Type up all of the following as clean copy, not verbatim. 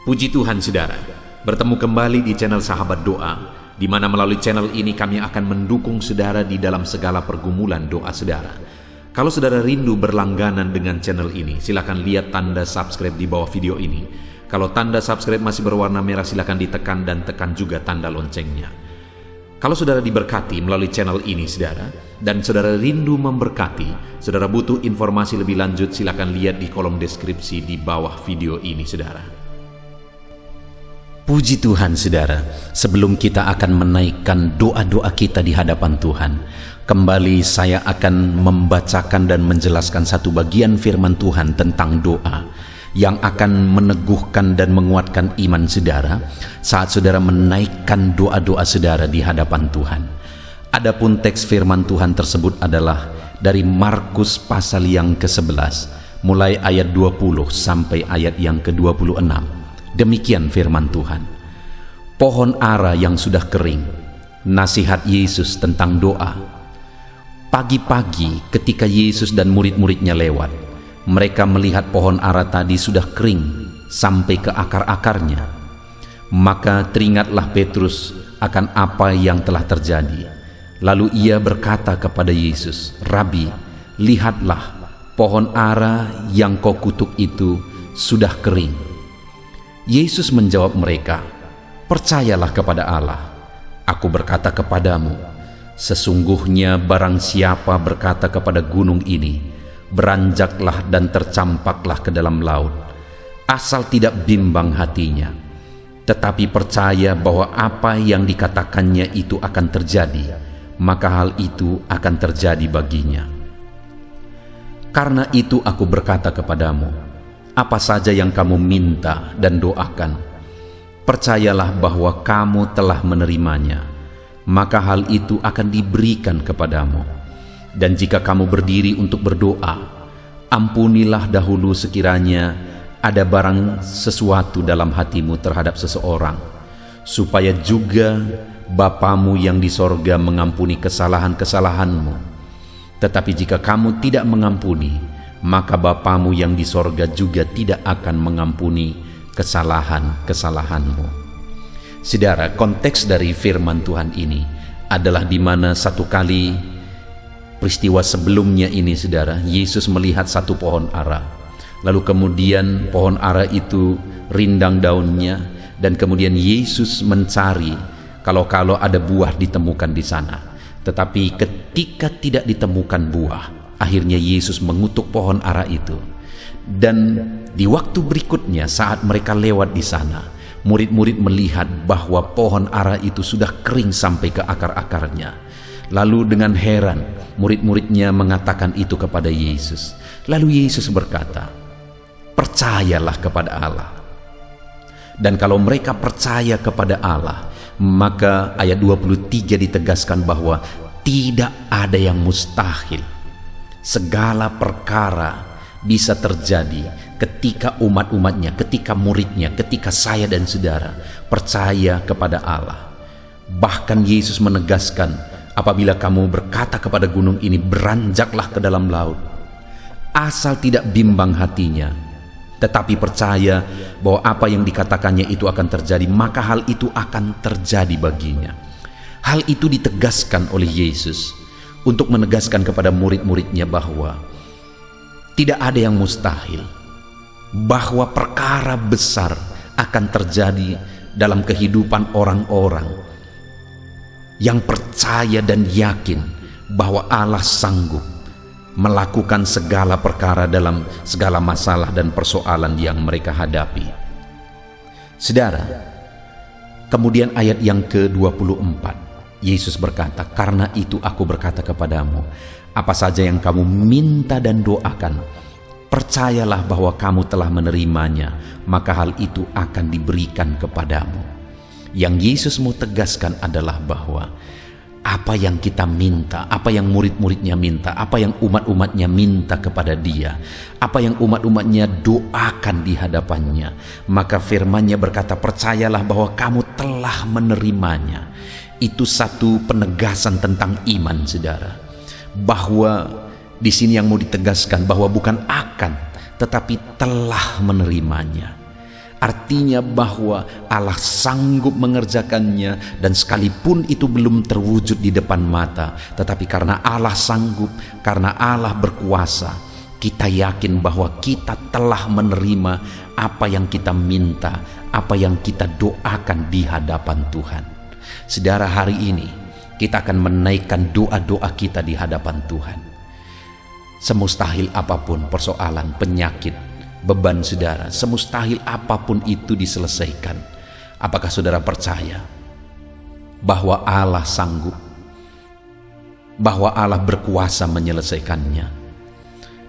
Puji Tuhan saudara, bertemu kembali di channel Sahabat Doa, di mana melalui channel ini kami akan mendukung saudara di dalam segala pergumulan doa saudara. Kalau saudara rindu berlangganan dengan channel ini, silakan lihat tanda subscribe di bawah video ini. Kalau tanda subscribe masih berwarna merah, silakan ditekan dan tekan juga tanda loncengnya. Kalau saudara diberkati melalui channel ini saudara, dan saudara rindu memberkati, saudara butuh informasi lebih lanjut, silakan lihat di kolom deskripsi di bawah video ini saudara. Puji Tuhan saudara, sebelum kita akan menaikkan doa-doa kita di hadapan Tuhan, kembali saya akan membacakan dan menjelaskan satu bagian firman Tuhan tentang doa yang akan meneguhkan dan menguatkan iman saudara saat saudara menaikkan doa-doa saudara di hadapan Tuhan. Adapun teks firman Tuhan tersebut adalah dari Markus pasal yang ke-11, mulai ayat 20 sampai ayat yang ke-26. Demikian firman Tuhan. Pohon ara yang sudah kering, nasihat Yesus tentang doa. Pagi-pagi ketika Yesus dan murid-muridnya lewat, mereka melihat pohon ara tadi sudah kering sampai ke akar-akarnya. Maka teringatlah Petrus akan apa yang telah terjadi. Lalu ia berkata kepada Yesus, "Rabi, lihatlah, pohon ara yang kau kutuk itu sudah kering." Yesus menjawab mereka, "Percayalah kepada Allah. Aku berkata kepadamu, sesungguhnya barang siapa berkata kepada gunung ini, beranjaklah dan tercampaklah ke dalam laut, asal tidak bimbang hatinya, tetapi percaya bahwa apa yang dikatakannya itu akan terjadi, maka hal itu akan terjadi baginya. Karena itu aku berkata kepadamu, apa saja yang kamu minta dan doakan, percayalah bahwa kamu telah menerimanya, maka hal itu akan diberikan kepadamu. Dan jika kamu berdiri untuk berdoa, ampunilah dahulu sekiranya ada barang sesuatu dalam hatimu terhadap seseorang, supaya juga Bapamu yang di sorga mengampuni kesalahan-kesalahanmu. Tetapi jika kamu tidak mengampuni, maka Bapamu yang di sorga juga tidak akan mengampuni kesalahan-kesalahanmu." Saudara, konteks dari firman Tuhan ini adalah di mana satu kali peristiwa sebelumnya ini saudara, Yesus melihat satu pohon ara. Lalu kemudian pohon ara itu rindang daunnya, dan kemudian Yesus mencari kalau ada buah ditemukan di sana. Tetapi ketika tidak ditemukan buah, akhirnya Yesus mengutuk pohon ara itu. Dan di waktu berikutnya saat mereka lewat di sana, murid-murid melihat bahwa pohon ara itu sudah kering sampai ke akar-akarnya. Lalu dengan heran, murid-muridnya mengatakan itu kepada Yesus. Lalu Yesus berkata, "Percayalah kepada Allah." Dan kalau mereka percaya kepada Allah, maka ayat 23 ditegaskan bahwa tidak ada yang mustahil. Segala perkara bisa terjadi ketika umat-umatnya, ketika muridnya, ketika saya dan saudara percaya kepada Allah. Bahkan Yesus menegaskan, apabila kamu berkata kepada gunung ini, beranjaklah ke dalam laut, asal tidak bimbang hatinya, tetapi percaya bahwa apa yang dikatakannya itu akan terjadi, maka hal itu akan terjadi baginya. Hal itu ditegaskan oleh Yesus untuk menegaskan kepada murid-muridnya bahwa tidak ada yang mustahil, bahwa perkara besar akan terjadi dalam kehidupan orang-orang yang percaya dan yakin bahwa Allah sanggup melakukan segala perkara dalam segala masalah dan persoalan yang mereka hadapi. Saudara, kemudian ayat yang ke-24, Yesus berkata, "Karena itu aku berkata kepadamu, apa saja yang kamu minta dan doakan, percayalah bahwa kamu telah menerimanya, maka hal itu akan diberikan kepadamu." Yang Yesus mau tegaskan adalah bahwa apa yang kita minta, apa yang murid-muridnya minta, apa yang umat-umatnya minta kepada Dia, apa yang umat-umatnya doakan di hadapannya, maka firman-Nya berkata, "Percayalah bahwa kamu telah menerimanya." Itu satu penegasan tentang iman saudara, bahwa di sini yang mau ditegaskan bahwa bukan akan, tetapi telah menerimanya. Artinya bahwa Allah sanggup mengerjakannya, dan sekalipun itu belum terwujud di depan mata, tetapi karena Allah sanggup, karena Allah berkuasa, kita yakin bahwa kita telah menerima apa yang kita minta, apa yang kita doakan di hadapan Tuhan. Saudara, hari ini kita akan menaikkan doa-doa kita di hadapan Tuhan. Semustahil apapun persoalan, penyakit, beban saudara, semustahil apapun itu diselesaikan. Apakah saudara percaya bahwa Allah sanggup, bahwa Allah berkuasa menyelesaikannya?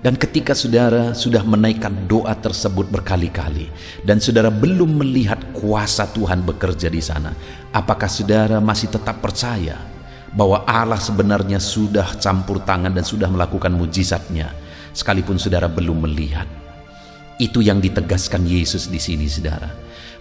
Dan ketika saudara sudah menaikkan doa tersebut berkali-kali dan saudara belum melihat kuasa Tuhan bekerja di sana, apakah saudara masih tetap percaya bahwa Allah sebenarnya sudah campur tangan dan sudah melakukan mujizatnya sekalipun saudara belum melihat? Itu yang ditegaskan Yesus di sini, saudara,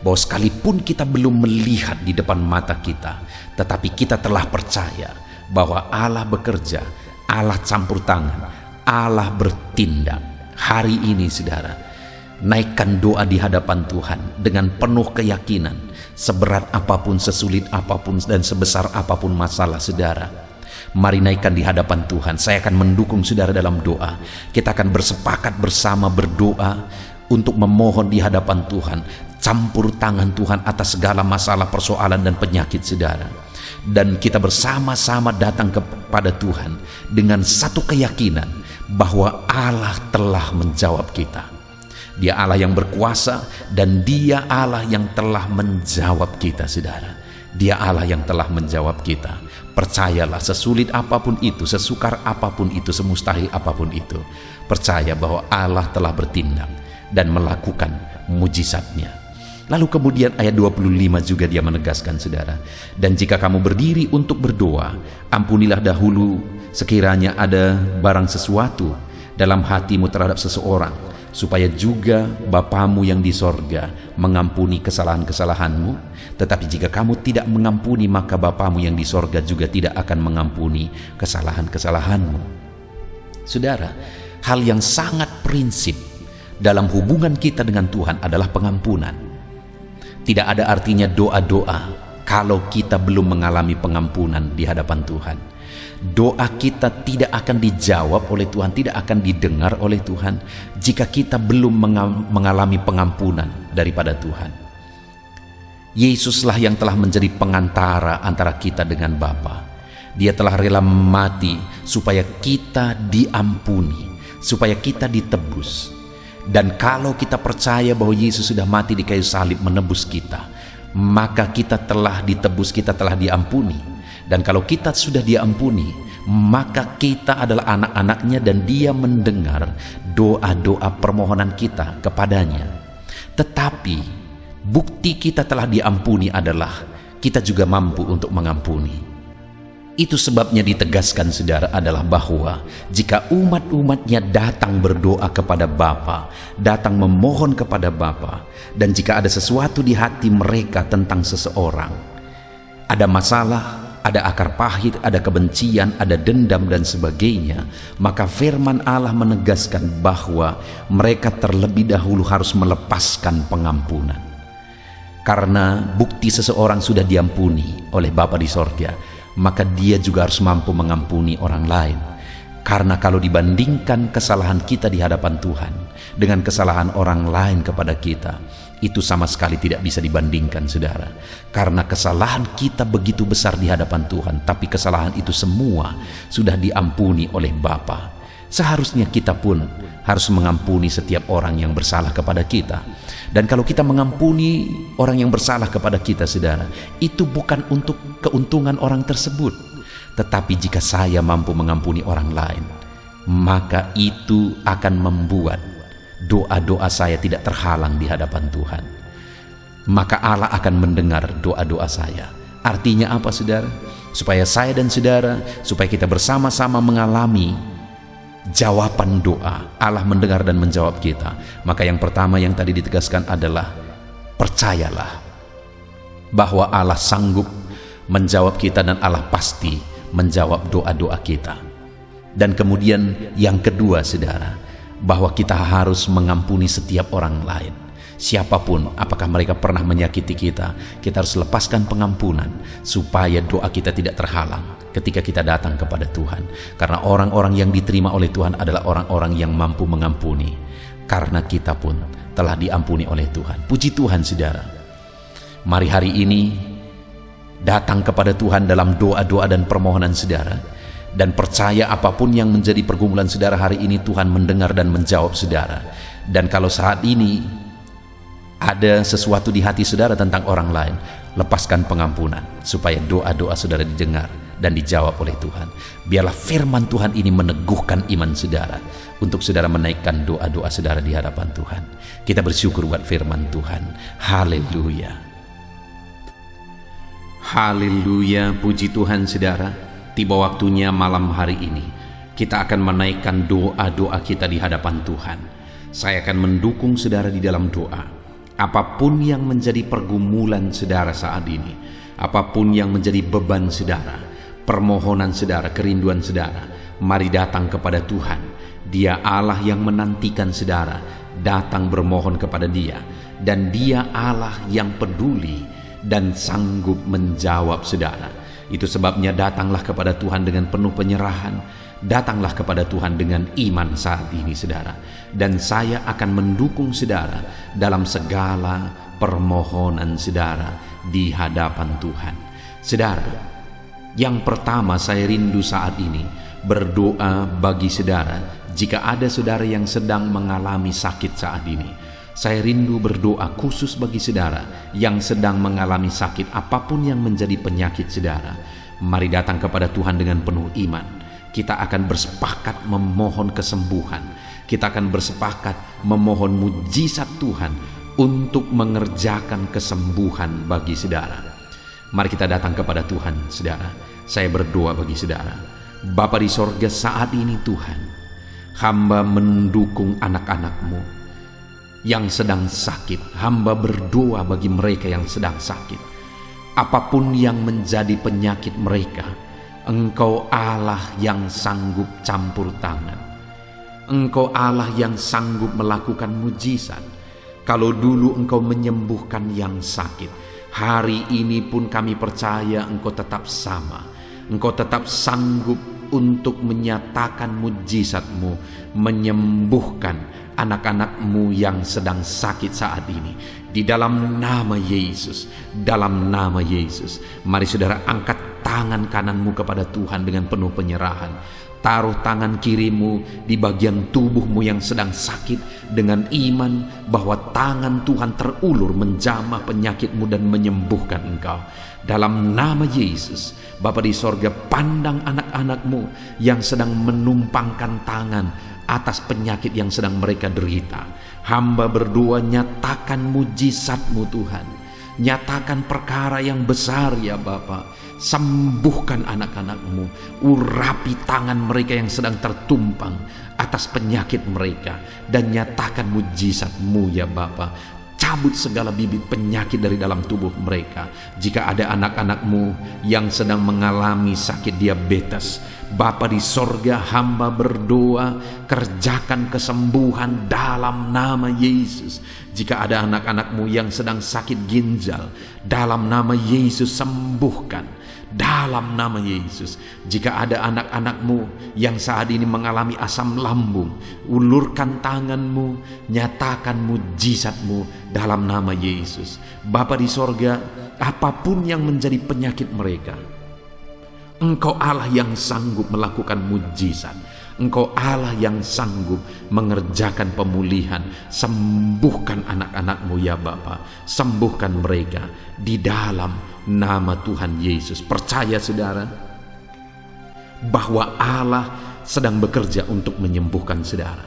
bahwa sekalipun kita belum melihat di depan mata kita, tetapi kita telah percaya bahwa Allah bekerja, Allah campur tangan, Allah bertindak. Hari ini, saudara, naikkan doa di hadapan Tuhan dengan penuh keyakinan. Seberat apapun, sesulit apapun, dan sebesar apapun masalah saudara, mari naikkan di hadapan Tuhan. Saya akan mendukung saudara dalam doa. Kita akan bersepakat bersama berdoa untuk memohon di hadapan Tuhan campur tangan Tuhan atas segala masalah, persoalan, dan penyakit saudara. Dan kita bersama-sama datang kepada Tuhan dengan satu keyakinan bahwa Allah telah menjawab kita. Dia Allah yang berkuasa, dan Dia Allah yang telah menjawab kita, saudara. Dia Allah yang telah menjawab kita. Percayalah, sesulit apapun itu, sesukar apapun itu, semustahil apapun itu, percaya bahwa Allah telah bertindak dan melakukan mujizatnya. Lalu kemudian ayat 25 juga dia menegaskan, saudara, dan jika kamu berdiri untuk berdoa, ampunilah dahulu sekiranya ada barang sesuatu dalam hatimu terhadap seseorang, supaya juga Bapamu yang di sorga mengampuni kesalahan-kesalahanmu. Tetapi jika kamu tidak mengampuni, maka Bapamu yang di sorga juga tidak akan mengampuni kesalahan-kesalahanmu. Saudara, hal yang sangat prinsip dalam hubungan kita dengan Tuhan adalah pengampunan. Tidak ada artinya doa-doa kalau kita belum mengalami pengampunan di hadapan Tuhan. Doa kita tidak akan dijawab oleh Tuhan, tidak akan didengar oleh Tuhan jika kita belum mengalami pengampunan daripada Tuhan. Yesuslah yang telah menjadi pengantara antara kita dengan Bapa. Dia telah rela mati supaya kita diampuni, supaya kita ditebus. Dan kalau kita percaya bahwa Yesus sudah mati di kayu salib menebus kita, maka kita telah ditebus, kita telah diampuni. Dan kalau kita sudah diampuni, maka kita adalah anak-anaknya, dan Dia mendengar doa-doa permohonan kita kepadanya. Tetapi bukti kita telah diampuni adalah kita juga mampu untuk mengampuni. Itu sebabnya ditegaskan, saudara, adalah bahwa jika umat-umatnya datang berdoa kepada Bapa, datang memohon kepada Bapa, dan jika ada sesuatu di hati mereka tentang seseorang, ada masalah, ada akar pahit, ada kebencian, ada dendam, dan sebagainya, maka firman Allah menegaskan bahwa mereka terlebih dahulu harus melepaskan pengampunan. Karena bukti seseorang sudah diampuni oleh Bapa di sorga, maka dia juga harus mampu mengampuni orang lain. Karena kalau dibandingkan kesalahan kita di hadapan Tuhan dengan kesalahan orang lain kepada kita, itu sama sekali tidak bisa dibandingkan, saudara. Karena kesalahan kita begitu besar di hadapan Tuhan, tapi kesalahan itu semua sudah diampuni oleh Bapa. Seharusnya kita pun harus mengampuni setiap orang yang bersalah kepada kita. Dan kalau kita mengampuni orang yang bersalah kepada kita, saudara, itu bukan untuk keuntungan orang tersebut. Tetapi jika saya mampu mengampuni orang lain, maka itu akan membuat doa-doa saya tidak terhalang di hadapan Tuhan. Maka Allah akan mendengar doa-doa saya. Artinya apa, saudara? Supaya saya dan saudara, supaya kita bersama-sama mengalami jawaban doa, Allah mendengar dan menjawab kita. Maka yang pertama yang tadi ditegaskan adalah percayalah bahwa Allah sanggup menjawab kita, dan Allah pasti menjawab doa-doa kita. Dan kemudian yang kedua, saudara, bahwa kita harus mengampuni setiap orang lain. Siapapun, apakah mereka pernah menyakiti kita, kita harus lepaskan pengampunan supaya doa kita tidak terhalang ketika kita datang kepada Tuhan. Karena orang-orang yang diterima oleh Tuhan adalah orang-orang yang mampu mengampuni, karena kita pun telah diampuni oleh Tuhan. Puji Tuhan, saudara. Mari hari ini datang kepada Tuhan dalam doa-doa dan permohonan saudara, dan percaya apapun yang menjadi pergumulan saudara hari ini, Tuhan mendengar dan menjawab saudara. Dan kalau saat ini ada sesuatu di hati saudara tentang orang lain, lepaskan pengampunan supaya doa-doa saudara didengar dan dijawab oleh Tuhan. Biarlah firman Tuhan ini meneguhkan iman saudara untuk saudara menaikkan doa-doa saudara di hadapan Tuhan. Kita bersyukur buat firman Tuhan. Haleluya. Haleluya, puji Tuhan saudara. Tiba waktunya malam hari ini kita akan menaikkan doa-doa kita di hadapan Tuhan. Saya akan mendukung saudara di dalam doa. Apapun yang menjadi pergumulan saudara saat ini, apapun yang menjadi beban saudara, permohonan saudara, kerinduan saudara, mari datang kepada Tuhan. Dia Allah yang menantikan saudara datang bermohon kepada Dia, dan Dia Allah yang peduli dan sanggup menjawab saudara. Itu sebabnya datanglah kepada Tuhan dengan penuh penyerahan, datanglah kepada Tuhan dengan iman saat ini saudara. Dan saya akan mendukung saudara dalam segala permohonan saudara di hadapan Tuhan. Saudara, yang pertama saya rindu saat ini berdoa bagi saudara. Jika ada saudara yang sedang mengalami sakit saat ini, saya rindu berdoa khusus bagi saudara yang sedang mengalami sakit apapun yang menjadi penyakit saudara. Mari datang kepada Tuhan dengan penuh iman. Kita akan bersepakat memohon kesembuhan. Kita akan bersepakat memohon mujizat Tuhan untuk mengerjakan kesembuhan bagi saudara. Mari kita datang kepada Tuhan, saudara. Saya berdoa bagi saudara. Bapa di sorga, saat ini Tuhan, hamba mendukung anak-anak-Mu yang sedang sakit. Hamba berdoa bagi mereka yang sedang sakit. Apapun yang menjadi penyakit mereka, Engkau Allah yang sanggup campur tangan. Engkau Allah yang sanggup melakukan mujizat. Kalau dulu Engkau menyembuhkan yang sakit, hari ini pun kami percaya Engkau tetap sama. Engkau tetap sanggup untuk menyatakan mujizat-Mu, menyembuhkan anak-anak-Mu yang sedang sakit saat ini. Di dalam nama Yesus, dalam nama Yesus, mari saudara angkat tangan kananmu kepada Tuhan dengan penuh penyerahan. Taruh tangan kirimu di bagian tubuhmu yang sedang sakit dengan iman bahwa tangan Tuhan terulur menjamah penyakitmu dan menyembuhkan engkau. Dalam nama Yesus, Bapa di sorga, pandang anak-anak-Mu yang sedang menumpangkan tangan atas penyakit yang sedang mereka derita. Hamba berdoa, nyatakan mujizat-Mu Tuhan. Nyatakan perkara yang besar ya Bapa. Sembuhkan anak-anak-Mu. Urapi tangan mereka yang sedang tertumpang atas penyakit mereka. Dan nyatakan mujizat-Mu ya Bapa. Cabut segala bibit penyakit dari dalam tubuh mereka. Jika ada anak-anak-Mu yang sedang mengalami sakit diabetes, Bapa di sorga, hamba berdoa, kerjakan kesembuhan dalam nama Yesus. Jika ada anak-anak-Mu yang sedang sakit ginjal, dalam nama Yesus sembuhkan. Dalam nama Yesus. Jika ada anak-anak-Mu yang saat ini mengalami asam lambung, ulurkan tangan-Mu, nyatakan mujizat-Mu dalam nama Yesus. Bapa di sorga, apapun yang menjadi penyakit mereka, Engkau Allah yang sanggup melakukan mujizat. Engkau Allah yang sanggup mengerjakan pemulihan. Sembuhkan anak-anak-Mu ya Bapa. Sembuhkan mereka di dalam nama Tuhan Yesus. Percaya saudara bahwa Allah sedang bekerja untuk menyembuhkan saudara.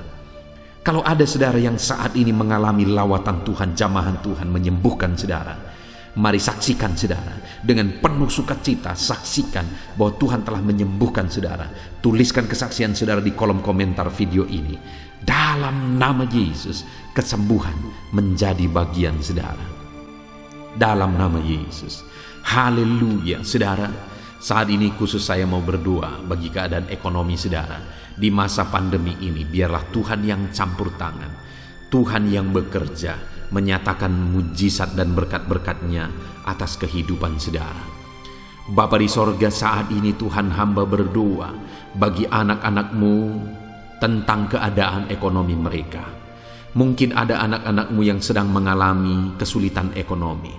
Kalau ada saudara yang saat ini mengalami lawatan Tuhan, jamahan Tuhan menyembuhkan saudara, mari saksikan saudara dengan penuh sukacita. Saksikan bahwa Tuhan telah menyembuhkan saudara. Tuliskan kesaksian saudara di kolom komentar video ini. Dalam nama Yesus, kesembuhan menjadi bagian saudara. Dalam nama Yesus. Haleluya. Saudara, saat ini khusus saya mau berdoa bagi keadaan ekonomi saudara. Di masa pandemi ini, biarlah Tuhan yang campur tangan, Tuhan yang bekerja, menyatakan mujizat dan berkat-berkat-Nya atas kehidupan saudara. Bapa di sorga, saat ini Tuhan, hamba berdoa bagi anak-anak-Mu tentang keadaan ekonomi mereka. Mungkin ada anak-anak-Mu yang sedang mengalami kesulitan ekonomi.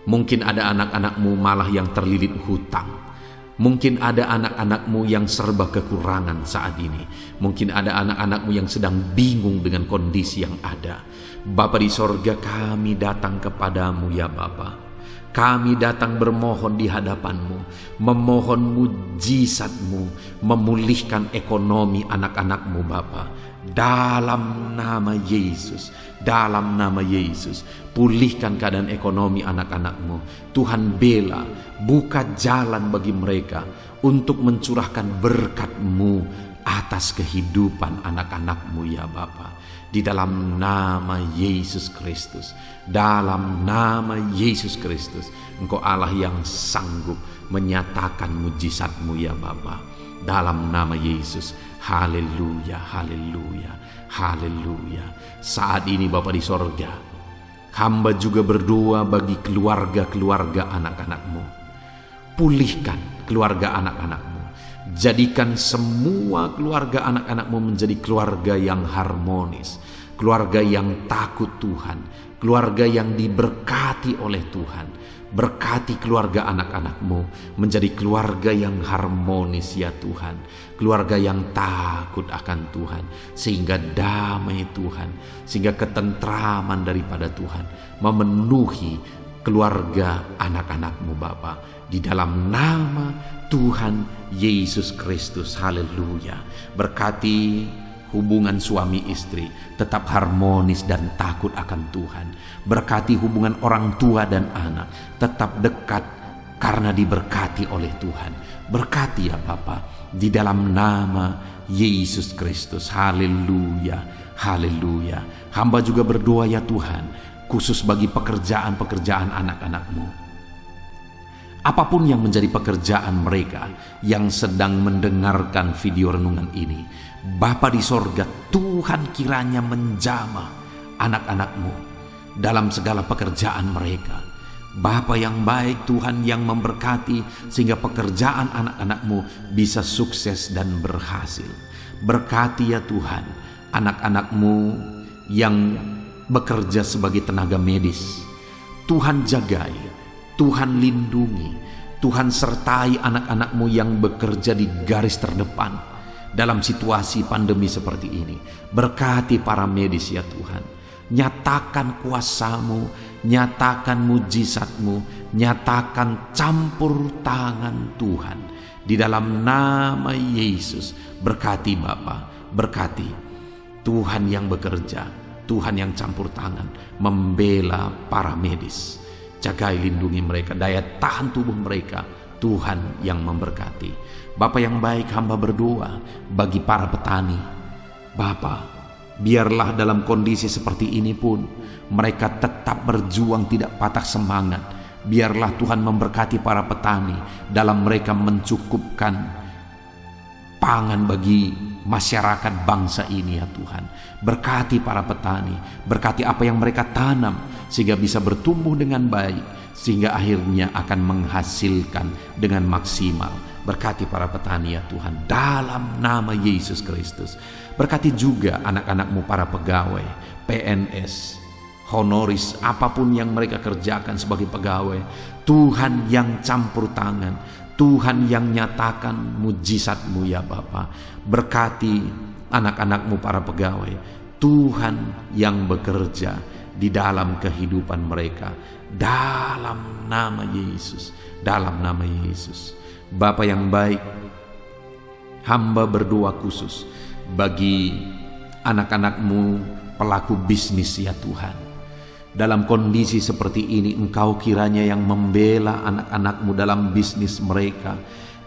Mungkin ada anak-anak-Mu malah yang terlilit hutang. Mungkin ada anak-anak-Mu yang serba kekurangan saat ini. Mungkin ada anak-anak-Mu yang sedang bingung dengan kondisi yang ada. Bapa di sorga, kami datang kepadamu ya Bapa. Kami datang bermohon di hadapan-Mu, memohon mujizat-Mu, memulihkan ekonomi anak-anak-Mu Bapa. Dalam nama Yesus, dalam nama Yesus, pulihkan keadaan ekonomi anak-anak-Mu. Tuhan bela, buka jalan bagi mereka untuk mencurahkan berkat-Mu atas kehidupan anak-anak-Mu ya Bapa. Di dalam nama Yesus Kristus, dalam nama Yesus Kristus, Engkau Allah yang sanggup menyatakan mujizat-Mu ya Bapa. Dalam nama Yesus, haleluya, haleluya, haleluya. Saat ini Bapa di sorga, hamba juga berdoa bagi keluarga-keluarga anak-anak-Mu. Pulihkan keluarga anak-anak-Mu. Jadikan semua keluarga anak-anak-Mu menjadi keluarga yang harmonis, keluarga yang takut Tuhan, keluarga yang diberkati oleh Tuhan. Berkati keluarga anak-anak-Mu menjadi keluarga yang harmonis ya Tuhan, keluarga yang takut akan Tuhan, sehingga damai Tuhan, sehingga ketentraman daripada Tuhan memenuhi keluarga anak-anak-Mu Bapa. Di dalam nama Tuhan Yesus Kristus, haleluya. Berkati hubungan suami istri tetap harmonis dan takut akan Tuhan. Berkati hubungan orang tua dan anak tetap dekat karena diberkati oleh Tuhan. Berkati ya Bapa, di dalam nama Yesus Kristus, haleluya, haleluya. Hamba juga berdoa ya Tuhan, khusus bagi pekerjaan-pekerjaan anak-anak-Mu. Apapun yang menjadi pekerjaan mereka yang sedang mendengarkan video renungan ini, Bapa di sorga, Tuhan kiranya menjamah anak-anak-Mu dalam segala pekerjaan mereka. Bapa yang baik, Tuhan yang memberkati sehingga pekerjaan anak-anak-Mu bisa sukses dan berhasil. Berkati ya Tuhan anak-anak-Mu yang bekerja sebagai tenaga medis. Tuhan jagai, Tuhan lindungi, Tuhan sertai anak-anak-Mu yang bekerja di garis terdepan dalam situasi pandemi seperti ini. Berkati para medis ya Tuhan. Nyatakan kuasa-Mu, nyatakan mujizat-Mu, nyatakan campur tangan Tuhan. Di dalam nama Yesus, berkati Bapa, berkati Tuhan yang bekerja, Tuhan yang campur tangan, membela para medis. Jagai, lindungi mereka, daya tahan tubuh mereka, Tuhan yang memberkati. Bapa yang baik, hamba berdoa bagi para petani. Bapa, biarlah dalam kondisi seperti ini pun mereka tetap berjuang, tidak patah semangat. Biarlah Tuhan memberkati para petani dalam mereka mencukupkan pangan bagi masyarakat bangsa ini ya Tuhan. Berkati para petani, berkati apa yang mereka tanam sehingga bisa bertumbuh dengan baik, sehingga akhirnya akan menghasilkan dengan maksimal. Berkati para petani ya Tuhan, dalam nama Yesus Kristus. Berkati juga anak-anak-Mu para pegawai, PNS, honoris, apapun yang mereka kerjakan sebagai pegawai. Tuhan yang campur tangan, Tuhan yang nyatakan mujizat-Mu ya Bapa. Berkati anak-anak-Mu para pegawai, Tuhan yang bekerja di dalam kehidupan mereka, dalam nama Yesus, dalam nama Yesus. Bapa yang baik, hamba berdoa khusus bagi anak-anak-Mu pelaku bisnis ya Tuhan. Dalam kondisi seperti ini, Engkau kiranya yang membela anak-anak-Mu dalam bisnis mereka.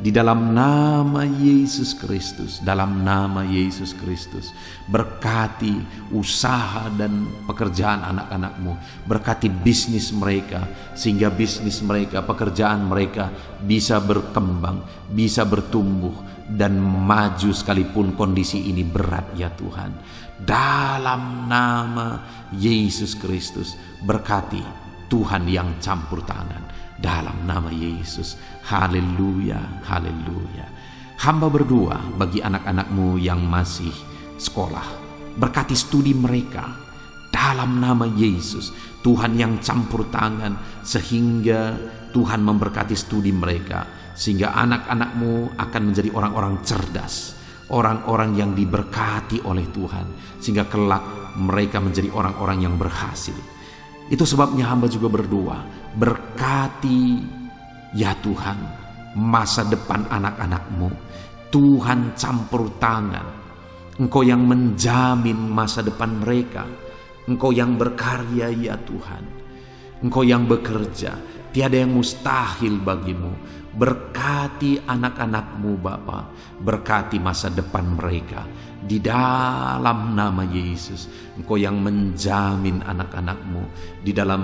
Di dalam nama Yesus Kristus, dalam nama Yesus Kristus. Berkati usaha dan pekerjaan anak-anak-Mu. Berkati bisnis mereka, sehingga bisnis mereka, pekerjaan mereka bisa berkembang, bisa bertumbuh dan maju sekalipun kondisi ini berat ya Tuhan. Dalam nama Yesus Kristus, berkati Tuhan yang campur tangan. Dalam nama Yesus, haleluya, haleluya. Hamba berdoa bagi anak-anak-Mu yang masih sekolah, berkati studi mereka. Dalam nama Yesus, Tuhan yang campur tangan, sehingga Tuhan memberkati studi mereka, sehingga anak-anak-Mu akan menjadi orang-orang cerdas, orang-orang yang diberkati oleh Tuhan, sehingga kelak mereka menjadi orang-orang yang berhasil. Itu sebabnya hamba juga berdoa, berkati ya Tuhan masa depan anak-anak-Mu. Tuhan campur tangan, Engkau yang menjamin masa depan mereka. Engkau yang berkarya ya Tuhan, Engkau yang bekerja, tiada yang mustahil bagimu. Berkati anak-anak-Mu Bapa, berkati masa depan mereka di dalam nama Yesus. Engkau yang menjamin anak-anak-Mu di dalam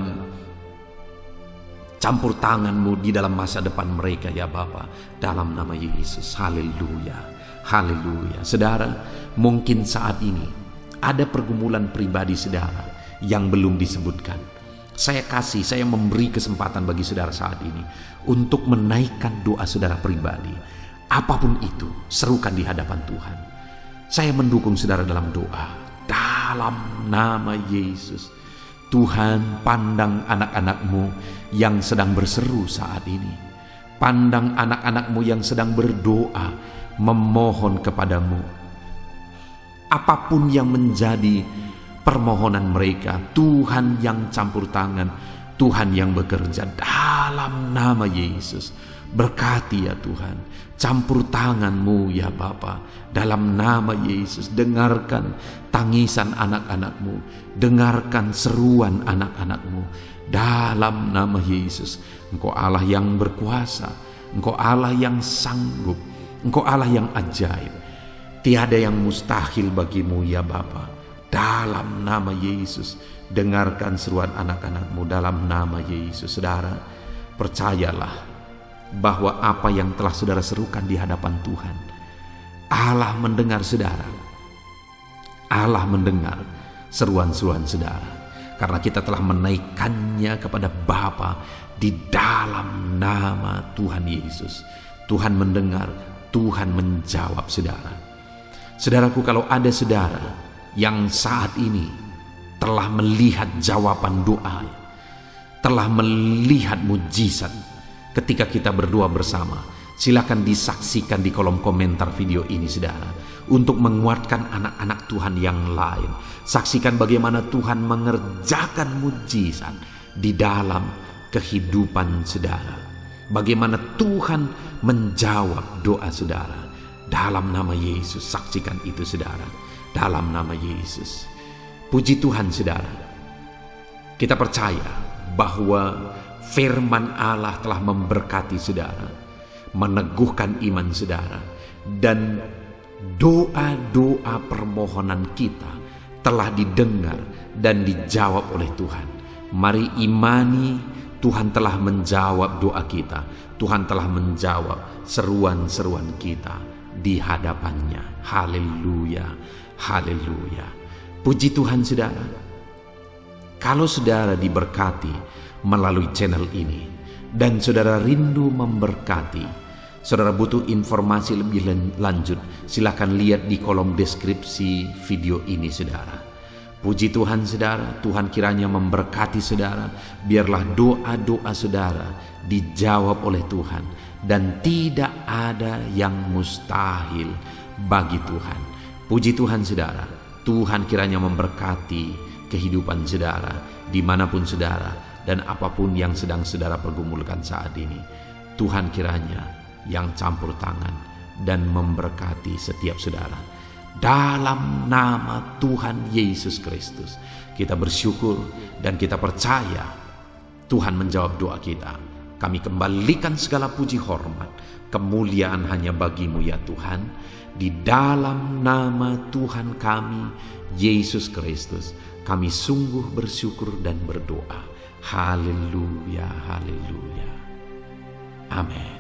campur tangan-Mu di dalam masa depan mereka ya Bapa, dalam nama Yesus. Haleluya, haleluya. Saudara, mungkin saat ini ada pergumulan pribadi saudara yang belum disebutkan. Saya memberi kesempatan bagi saudara saat ini untuk menaikkan doa saudara pribadi. Apapun itu, serukan di hadapan Tuhan. Saya mendukung saudara dalam doa. Dalam nama Yesus, Tuhan pandang anak-anak-Mu yang sedang berseru saat ini. Pandang anak-anak-Mu yang sedang berdoa, memohon kepadamu. Apapun yang menjadi permohonan mereka, Tuhan yang campur tangan, Tuhan yang bekerja dalam nama Yesus. Berkati ya Tuhan, campur tangan-Mu ya Bapa, dalam nama Yesus. Dengarkan tangisan anak-anak-Mu, dengarkan seruan anak-anak-Mu dalam nama Yesus. Engkau Allah yang berkuasa, Engkau Allah yang sanggup, Engkau Allah yang ajaib. Tiada yang mustahil bagimu ya Bapa. Dalam nama Yesus, dengarkan seruan anak-anak-Mu dalam nama Yesus. Saudara, percayalah bahwa apa yang telah saudara serukan di hadapan Tuhan, Allah mendengar saudara. Allah mendengar seruan-seruan saudara, karena kita telah menaikkannya kepada Bapa di dalam nama Tuhan Yesus. Tuhan mendengar, Tuhan menjawab saudara. Saudaraku, kalau ada saudara yang saat ini telah melihat jawaban doa, telah melihat mujizat ketika kita berdoa bersama, silakan disaksikan di kolom komentar video ini saudara, untuk menguatkan anak-anak Tuhan yang lain. Saksikan bagaimana Tuhan mengerjakan mujizat di dalam kehidupan saudara, bagaimana Tuhan menjawab doa saudara. Dalam nama Yesus, saksikan itu saudara, dalam nama Yesus. Puji Tuhan saudara, kita percaya bahwa firman Allah telah memberkati saudara, meneguhkan iman saudara, dan doa-doa permohonan kita telah didengar dan dijawab oleh Tuhan. Mari imani, Tuhan telah menjawab doa kita. Tuhan telah menjawab seruan-seruan kita di hadapannya. Haleluya, haleluya. Puji Tuhan saudara. Kalau saudara diberkati melalui channel ini dan saudara rindu memberkati, saudara butuh informasi lebih lanjut, silakan lihat di kolom deskripsi video ini saudara. Puji Tuhan saudara, Tuhan kiranya memberkati saudara. Biarlah doa-doa saudara dijawab oleh Tuhan, dan tidak ada yang mustahil bagi Tuhan. Puji Tuhan saudara, Tuhan kiranya memberkati kehidupan saudara dimanapun saudara, dan apapun yang sedang saudara pergumulkan saat ini. Tuhan kiranya yang campur tangan dan memberkati setiap saudara. Dalam nama Tuhan Yesus Kristus, kita bersyukur dan kita percaya Tuhan menjawab doa kita. Kami kembalikan segala puji hormat, kemuliaan hanya bagi-Mu ya Tuhan. Di dalam nama Tuhan kami, Yesus Kristus, kami sungguh bersyukur dan berdoa. Haleluya, haleluya. Amin.